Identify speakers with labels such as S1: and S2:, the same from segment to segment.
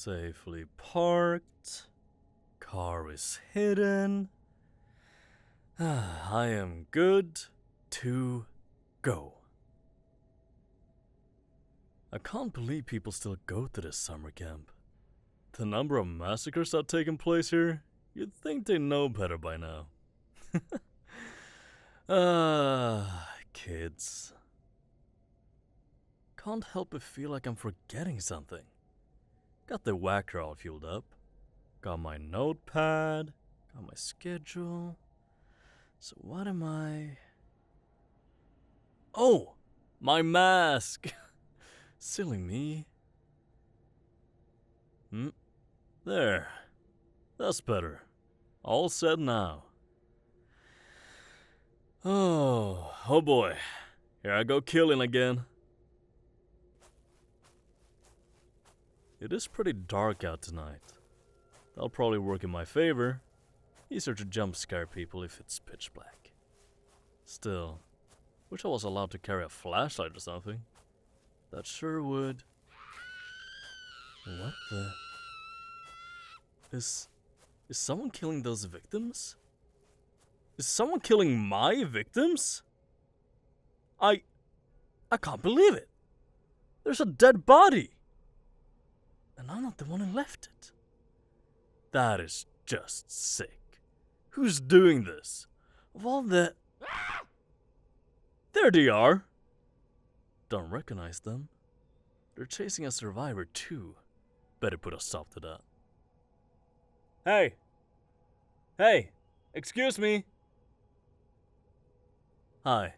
S1: Safely parked. Car is hidden. I am good to go. I can't believe people still go to this summer camp. The number of massacres that have taken place here, you'd think they know better by now. Kids. Can't help but feel like I'm forgetting something. Got the whacker all fueled up. Got my notepad. Got my schedule. So what am I... Oh! My mask! Silly me. There. That's better. All set now. Oh boy. Here I go killing again. It is pretty dark out tonight. That'll probably work in my favor. Easier to jump scare people if it's pitch black. Still, wish I was allowed to carry a flashlight or something. That sure would. What the? Is someone killing those victims? Is someone killing my victims? I can't believe it. There's a dead body. And I'm not the one who left it. That is just sick. Who's doing this? Of all the... There they are. Don't recognize them. They're chasing a survivor too. Better put a stop to that. Hey, excuse me. Hi.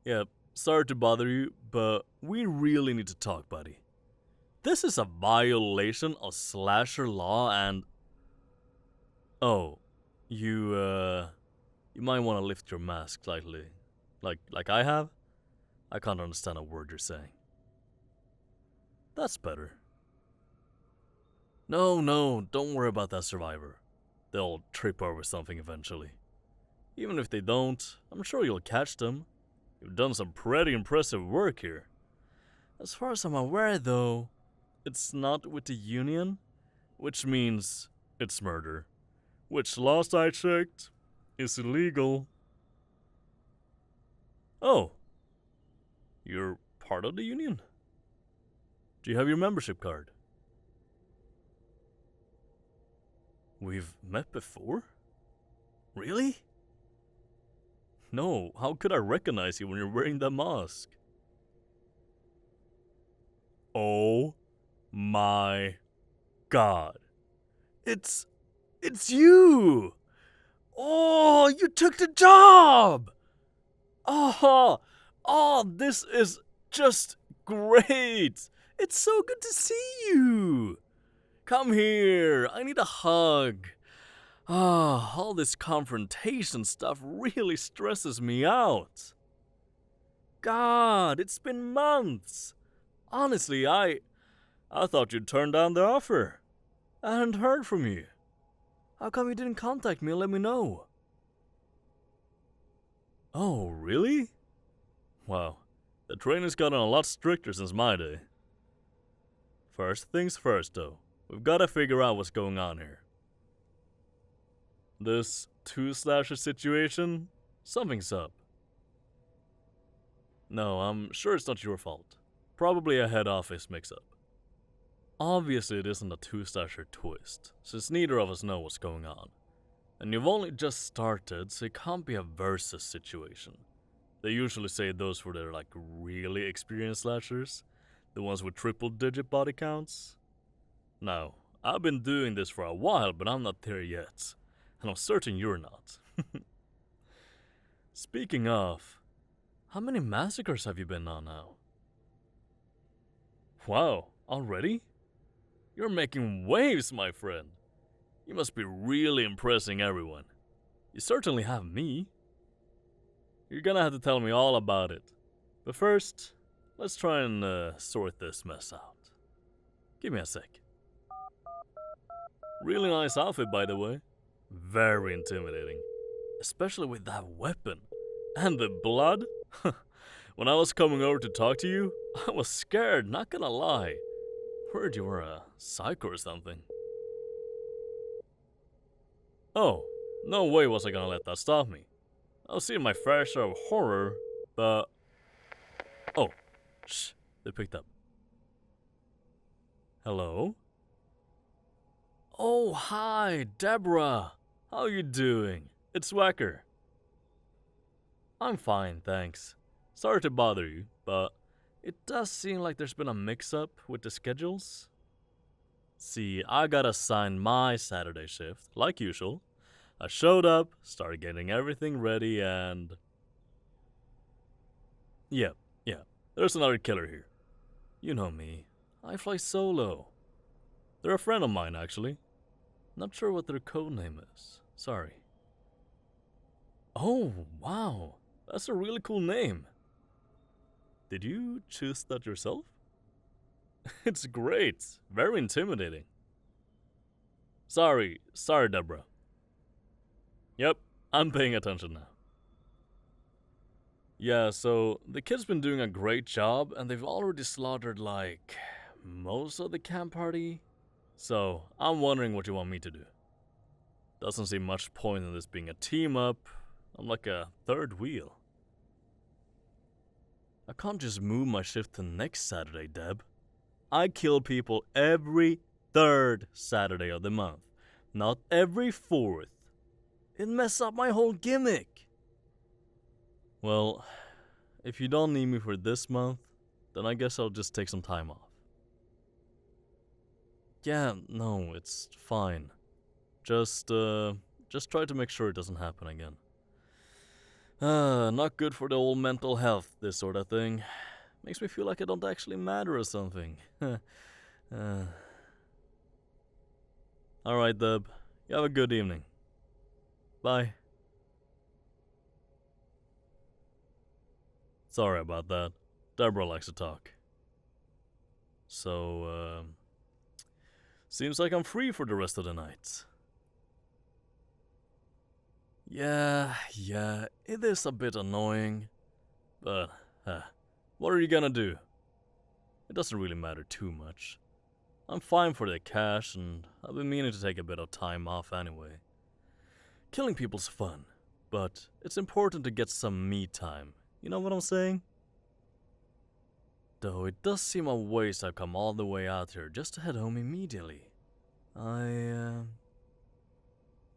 S1: Yep, sorry to bother you, but we really need to talk, buddy. This is a violation of slasher law and... Oh, you might want to lift your mask slightly. Like I have? I can't understand a word you're saying. That's better. No, don't worry about that survivor. They'll trip over something eventually. Even if they don't, I'm sure you'll catch them. You've done some pretty impressive work here. As far as I'm aware, though, it's not with the union, which means it's murder. Which, last I checked, is illegal. Oh, you're part of the union? Do you have your membership card? We've met before? Really? No, how could I recognize you when you're wearing that mask? Oh my God. It's you! Oh, you took the job! Oh, this is just great! It's so good to see you! Come here, I need a hug. All this confrontation stuff really stresses me out. God, it's been months. Honestly, I thought you'd turn down the offer. I hadn't heard from you. How come you didn't contact me and let me know? Oh, really? Wow, the training's gotten a lot stricter since my day. First things first, though. We've got to figure out what's going on here. This two-slasher situation? Something's up. No, I'm sure it's not your fault. Probably a head office mix-up. Obviously it isn't a two-slasher twist, since neither of us know what's going on. And you've only just started, so it can't be a versus situation. They usually say those for their really experienced slashers, the ones with triple-digit body counts. Now, I've been doing this for a while, but I'm not there yet. And I'm certain you're not. Speaking of, how many massacres have you been on now? Wow, already? You're making waves, my friend. You must be really impressing everyone. You certainly have me. You're gonna have to tell me all about it. But first, let's try and sort this mess out. Give me a sec. Really nice outfit, by the way. Very intimidating. Especially with that weapon. And the blood? When I was coming over to talk to you, I was scared, not gonna lie. heard you were a psycho or something. Oh, no way was I gonna let that stop me. I've seen my fair share of horror, but... Oh, shh, they picked up. Hello? Oh, hi, Deborah. How you doing? It's Wacker. I'm fine, thanks. Sorry to bother you, but it does seem like there's been a mix-up with the schedules. See, I got assigned my Saturday shift, like usual. I showed up, started getting everything ready, and... Yeah, there's another killer here. You know me. I fly solo. They're a friend of mine, actually. Not sure what their codename is. Sorry. Oh, wow. That's a really cool name. Did you choose that yourself? It's great. Very intimidating. Sorry, Deborah. Yep, I'm paying attention now. Yeah, so the kid's been doing a great job and they've already slaughtered like most of the camp party. So I'm wondering what you want me to do. Doesn't seem much point in this being a team up. I'm like a third wheel. I can't just move my shift to next Saturday, Deb. I kill people every third Saturday of the month, not every fourth. It messes up my whole gimmick. Well, if you don't need me for this month, then I guess I'll just take some time off. Yeah, no, it's fine. Just try to make sure it doesn't happen again. Not good for the old mental health, this sort of thing. Makes me feel like I don't actually matter or something. Alright, Deb. You have a good evening. Bye. Sorry about that. Deborah likes to talk. So, seems like I'm free for the rest of the night. Yeah, it is a bit annoying. But, what are you gonna do? It doesn't really matter too much. I'm fine for the cash, and I've been meaning to take a bit of time off anyway. Killing people's fun, but it's important to get some me time. You know what I'm saying? Though it does seem a waste I've come all the way out here just to head home immediately.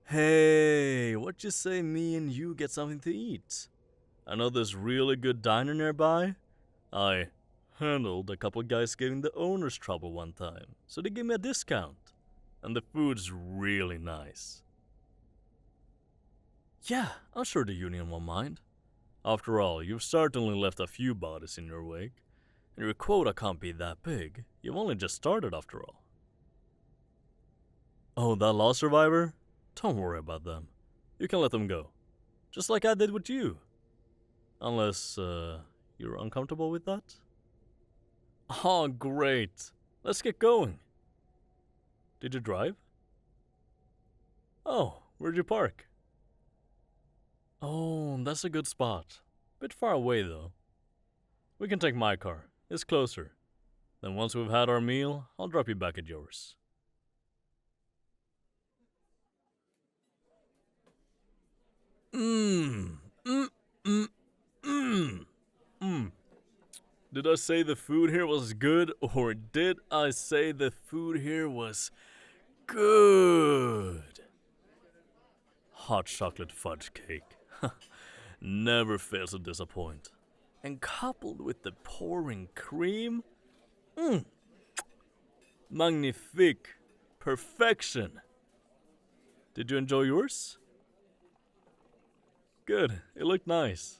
S1: Hey, what you say me and you get something to eat? I know this really good diner nearby. I handled a couple guys giving the owners trouble one time, so they gave me a discount. And the food's really nice. Yeah, I'm sure the union won't mind. After all, you've certainly left a few bodies in your wake, and your quota can't be that big. You've only just started after all. Oh, that lost survivor? Don't worry about them. You can let them go. Just like I did with you. Unless, you're uncomfortable with that? Oh, great. Let's get going. Did you drive? Oh, where'd you park? Oh, that's a good spot. Bit far away, though. We can take my car. It's closer. Then once we've had our meal, I'll drop you back at yours. Did I say the food here was good, or did I say the food here was good? Hot chocolate fudge cake. Never fails to disappoint. And coupled with the pouring cream, magnifique. Perfection. Did you enjoy yours? Good, it looked nice.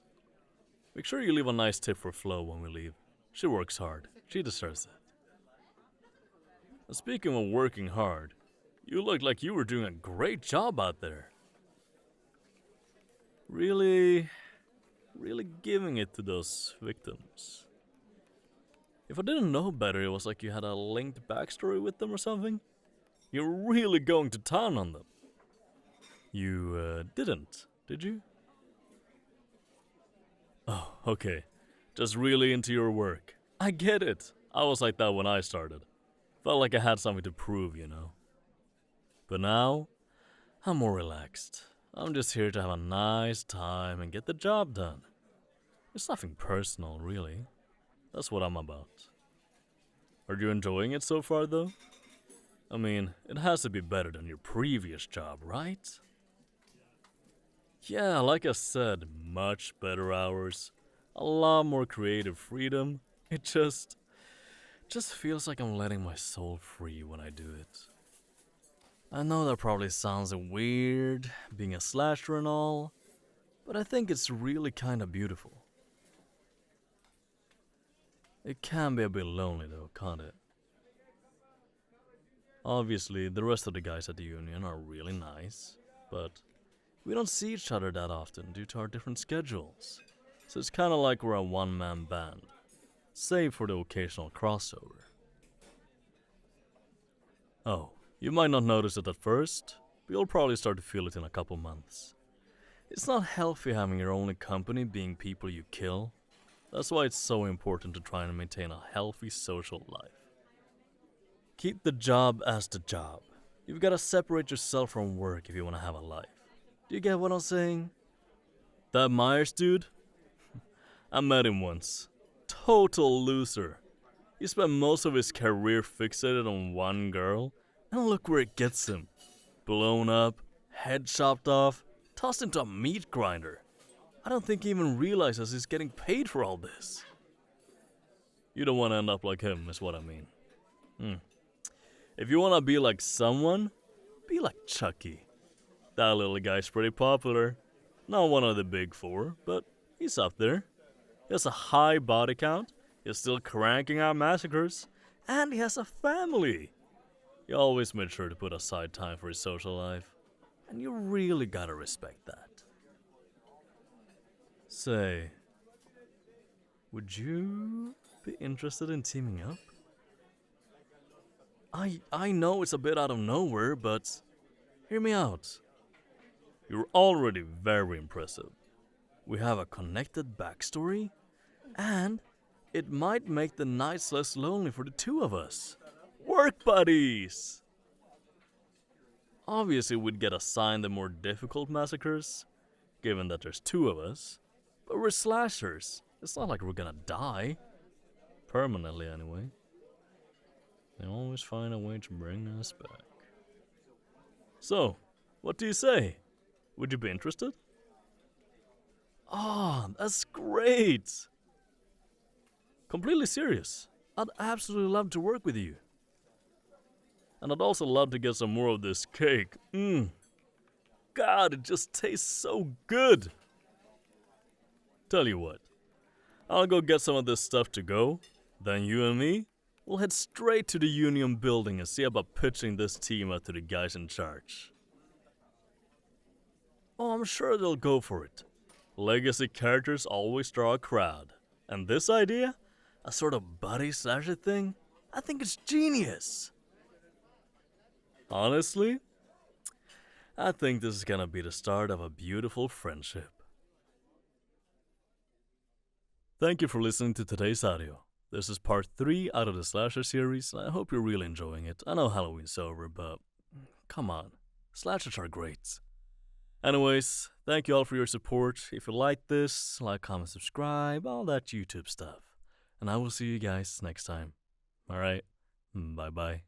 S1: Make sure you leave a nice tip for Flo when we leave. She works hard. She deserves it. And speaking of working hard, you looked like you were doing a great job out there. Really giving it to those victims. If I didn't know better, it was like you had a linked backstory with them or something. You're really going to town on them. You, didn't, did you? Oh, okay. Just really into your work. I get it. I was like that when I started. Felt like I had something to prove, But now, I'm more relaxed. I'm just here to have a nice time and get the job done. It's nothing personal, really. That's what I'm about. Are you enjoying it so far, though? I mean, it has to be better than your previous job, right? Yeah, like I said, much better hours, a lot more creative freedom. It just feels like I'm letting my soul free when I do it. I know that probably sounds weird, being a slasher and all, but I think it's really kinda beautiful. It can be a bit lonely though, can't it? Obviously, the rest of the guys at the union are really nice, but we don't see each other that often due to our different schedules. So it's kinda like we're a one-man band, save for the occasional crossover. Oh, you might not notice it at first, but you'll probably start to feel it in a couple months. It's not healthy having your only company being people you kill. That's why it's so important to try and maintain a healthy social life. Keep the job as the job. You've gotta separate yourself from work if you wanna have a life. Do you get what I'm saying? That Myers dude? I met him once. Total loser. He spent most of his career fixated on one girl, and look where it gets him. Blown up, head chopped off, tossed into a meat grinder. I don't think he even realizes he's getting paid for all this. You don't want to end up like him, is what I mean. If you want to be like someone, be like Chucky. That little guy's pretty popular. Not one of the big four, but he's up there. He has a high body count, he's still cranking out massacres, and he has a family. He always made sure to put aside time for his social life, and you really gotta respect that. Say, would you be interested in teaming up? I know it's a bit out of nowhere, but hear me out. You're already very impressive. We have a connected backstory, and it might make the nights less lonely for the two of us. Work buddies! Obviously, we'd get assigned the more difficult massacres, given that there's two of us. But we're slashers. It's not like we're gonna die. Permanently, anyway. They always find a way to bring us back. So, what do you say? Would you be interested? Oh, that's great! Completely serious. I'd absolutely love to work with you. And I'd also love to get some more of this cake. God, it just tastes so good. Tell you what, I'll go get some of this stuff to go. Then you and me, we'll head straight to the union building and see about pitching this team out to the guys in charge. Oh, I'm sure they'll go for it. Legacy characters always draw a crowd. And this idea, a sort of buddy slasher thing, I think it's genius. Honestly, I think this is gonna be the start of a beautiful friendship. Thank you for listening to today's audio. This is part 3 out of the slasher series, and I hope you're really enjoying it. I know Halloween's over, but come on, slashers are great. Anyways, thank you all for your support. If you like this, like, comment, subscribe, all that YouTube stuff. And I will see you guys next time. Alright, bye bye.